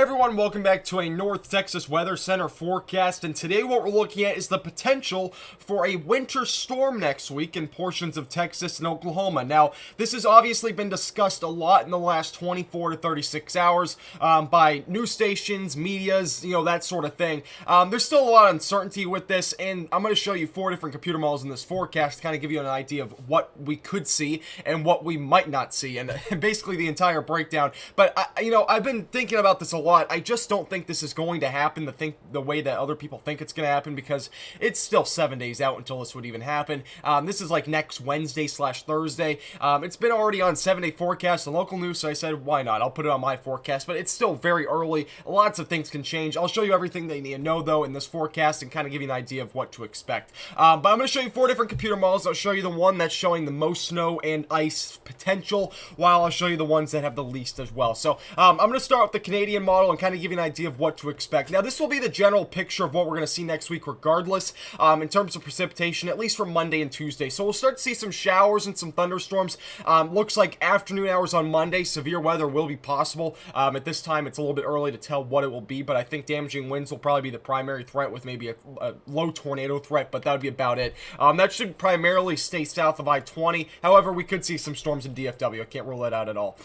everyone, welcome back to a North Texas Weather Center forecast, and today what we're looking at is the potential for a winter storm next week in portions of Texas and Oklahoma. Now, this has obviously been discussed a lot in the last 24 to 36 hours by news stations, medias, that sort of thing. There's still a lot of uncertainty with this, and I'm going to show you 4 different computer models in this forecast to kind of give you an idea of what we could see and what we might not see, and basically the entire breakdown. But, I've been thinking about this a lot. I just don't think this is going to happen the way that other people think it's going to happen, because it's still 7 days out until this would even happen. This is like next Wednesday/Thursday. It's been already on 7-day forecast and local news, so I said, why not? I'll put it on my forecast, but it's still very early. Lots of things can change. I'll show you everything that you need to know, though, in this forecast and kind of give you an idea of what to expect. But I'm going to show you 4 different computer models. I'll show you the one that's showing the most snow and ice potential, while I'll show you the ones that have the least as well. So I'm going to start with the Canadian model and kind of give you an idea of what to expect. Now, this will be the general picture of what we're going to see next week regardless, in terms of precipitation, at least for Monday and Tuesday. So we'll start to see some showers and some thunderstorms. Looks like afternoon hours on Monday, severe weather will be possible. At this time, it's a little bit early to tell what it will be, but I think damaging winds will probably be the primary threat, with maybe a low tornado threat, but that would be about it. That should primarily stay south of I-20. However, we could see some storms in DFW. I can't rule that out at all.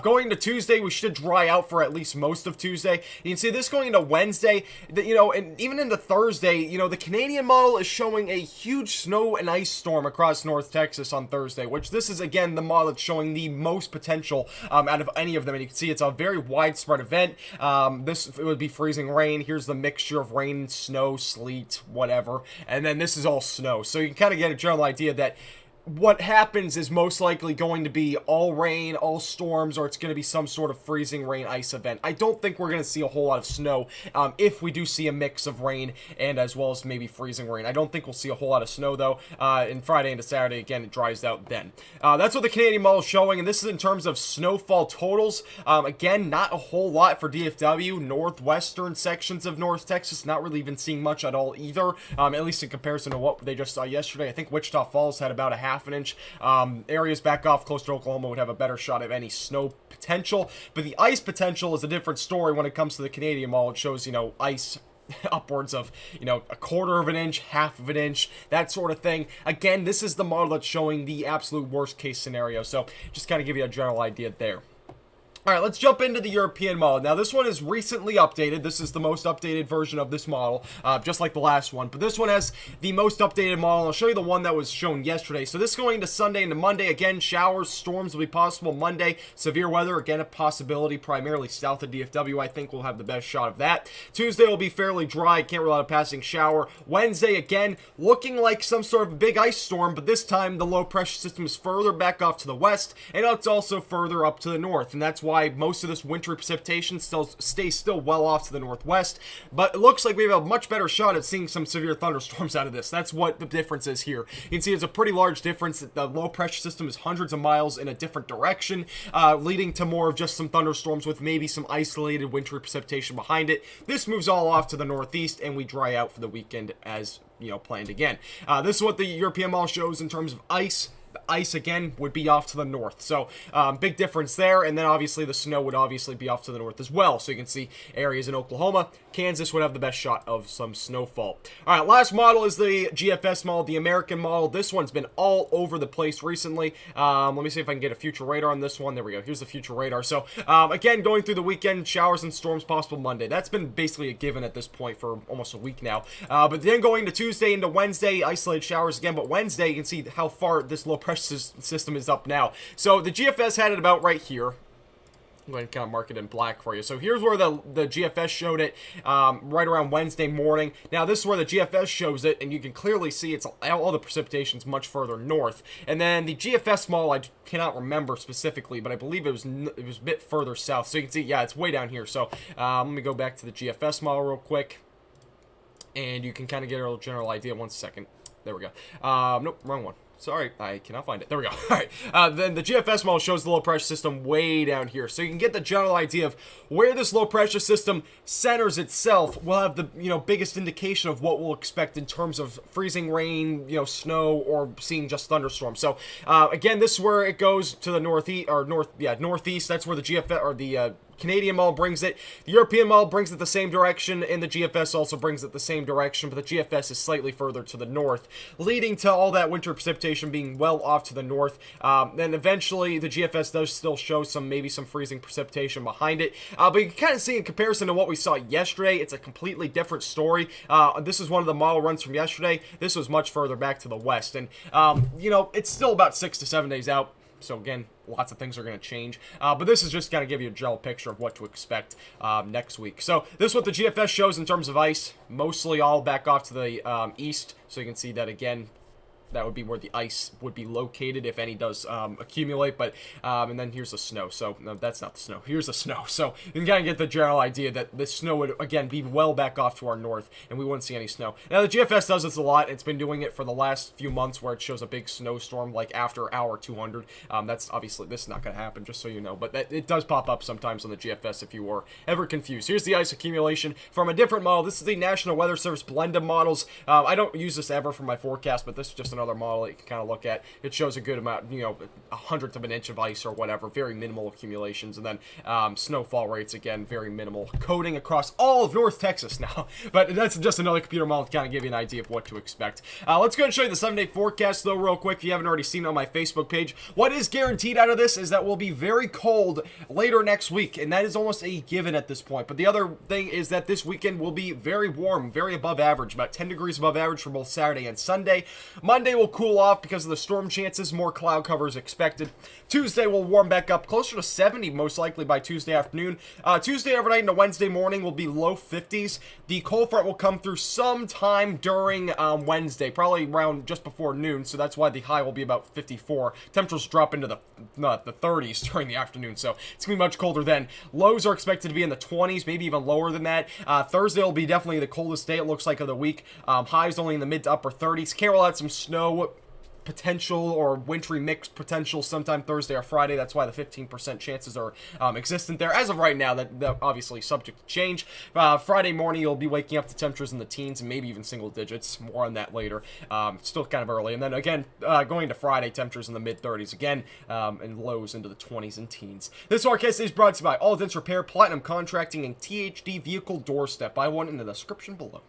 Going into Tuesday, we should dry out for at least most of Tuesday. You can see this going into Wednesday, and even into Thursday, the Canadian model is showing a huge snow and ice storm across North Texas on Thursday, which this is, again, the model that's showing the most potential out of any of them. And you can see it's a very widespread event. It would be freezing rain. Here's the mixture of rain, snow, sleet, whatever. And then this is all snow. So you can kind of get a general idea that what happens is most likely going to be all rain, all storms, or it's going to be some sort of freezing rain ice event. I don't think we're going to see a whole lot of snow if we do see a mix of rain and as well as maybe freezing rain. I don't think we'll see a whole lot of snow, though. In Friday into Saturday, again, it dries out then. That's what the Canadian model is showing, and this is in terms of snowfall totals. Again, not a whole lot for DFW. Northwestern sections of North Texas, not really even seeing much at all either, at least in comparison to what they just saw yesterday. I think Wichita Falls had about a half an inch. Areas back off close to Oklahoma would have a better shot of any snow potential, but the ice potential is a different story when it comes to the Canadian model. It shows, ice upwards of, a quarter of an inch, half of an inch, that sort of thing. Again, this is the model that's showing the absolute worst case scenario, so just kind of give you a general idea there. Alright, let's jump into the European model. Now, this one is recently updated. This is the most updated version of this model, just like the last one. But this one has the most updated model. I'll show you the one that was shown yesterday. So this going into Sunday into Monday. Again, showers, storms will be possible Monday. Severe weather, again, a possibility, primarily south of DFW. I think we'll have the best shot of that. Tuesday will be fairly dry. Can't rule out a passing shower. Wednesday, again, looking like some sort of big ice storm, but this time the low pressure system is further back off to the west, and it's also further up to the north, and that's why most of this wintry precipitation stays well off to the northwest. But it looks like we have a much better shot at seeing some severe thunderstorms out of this. That's what the difference is here. You can see it's a pretty large difference. The low pressure system is hundreds of miles in a different direction, leading to more of just some thunderstorms with maybe some isolated wintry precipitation behind it. This moves all off to the northeast, and we dry out for the weekend as planned again. This is what the European model shows in terms of ice. Ice again would be off to the north, so big difference there. And then obviously the snow would obviously be off to the north as well, so you can see areas in Oklahoma. Kansas would have the best shot of some snowfall. All right, last model is the GFS model, the American model. This one's been all over the place recently. Let me see if I can get a future radar on this one. There we go. Here's the future radar. So again, going through the weekend, showers and storms possible Monday. That's been basically a given at this point for almost a week now. But then going to Tuesday into Wednesday, isolated showers again. But Wednesday, you can see how far this low pressure system is up now. So the GFS had it about right here. I'm going to kind of mark it in black for you. So here's where the GFS showed it, right around Wednesday morning. Now this is where the GFS shows it, and you can clearly see it's all the precipitation's much further north. And then the GFS model, I cannot remember specifically, but I believe it was a bit further south. So you can see, yeah, it's way down here. So let me go back to the GFS model real quick, and you can kind of get a general idea. 1 second. There we go. Nope, wrong one. Sorry, I cannot find it. There we go. All right. Then the GFS model shows the low pressure system way down here. So you can get the general idea of where this low pressure system centers itself. We'll have the, biggest indication of what we'll expect in terms of freezing rain, snow, or seeing just thunderstorms. So, again, this is where it goes to the northeast. That's where the GFS or the Canadian model brings it. The European model brings it the same direction, and the GFS also brings it the same direction, but the GFS is slightly further to the north, leading to all that winter precipitation being well off to the north. Then eventually, the GFS does still show maybe some freezing precipitation behind it, but you can kind of see in comparison to what we saw yesterday, it's a completely different story. This is one of the model runs from yesterday. This was much further back to the west, and you know, it's still about 6 to 7 days out. So again, lots of things are going to change. But this is just going to give you a general picture of what to expect next week. So this is what the GFS shows in terms of ice. Mostly all back off to the east. So you can see that again. That would be where the ice would be located if any does accumulate. But and then here's the snow. So no, that's not the snow. Here's the snow. So you can kind of get the general idea that the snow would again be well back off to our north, and we wouldn't see any snow. Now the GFS does this a lot. It's been doing it for the last few months, where it shows a big snowstorm like after hour 200. That's obviously this is not going to happen, just so you know. But it does pop up sometimes on the GFS if you were ever confused. Here's the ice accumulation from a different model. This is the National Weather Service blend of models. I don't use this ever for my forecast, but this is just another model that you can kind of look at. It shows a good amount, you know, 1/100 of an inch of ice or whatever, very minimal accumulations, and then snowfall rates, again, very minimal. Coating across all of North Texas now, but that's just another computer model to kind of give you an idea of what to expect. Let's go ahead and show you the 7-day forecast, though, real quick, if you haven't already seen it on my Facebook page. What is guaranteed out of this is that we'll be very cold later next week, and that is almost a given at this point. But the other thing is that this weekend will be very warm, very above average, about 10 degrees above average for both Saturday and Sunday. Monday will cool off because of the storm chances, more cloud cover is expected. Tuesday will warm back up closer to 70 most likely by Tuesday afternoon. Tuesday overnight into Wednesday morning will be low 50s. The cold front will come through sometime during Wednesday, probably around just before noon, so that's why the high will be about 54. Temperatures drop into the 30s during the afternoon, so it's going to be much colder then. Lows are expected to be in the 20s, maybe even lower than that. Thursday will be definitely the coldest day, it looks like, of the week. Highs only in the mid to upper 30s. Can't rule out some snow potential or wintry mix potential sometime Thursday or Friday. That's why the 15% chances are existent there. As of right now, that obviously subject to change. Friday morning, you'll be waking up to temperatures in the teens and maybe even single digits. More on that later. Still kind of early. And then again, going to Friday, temperatures in the mid-30s again, and lows into the 20s and teens. This forecast is brought to you by All Events Repair, Platinum Contracting, and THD Vehicle Doorstep. Buy one in the description below.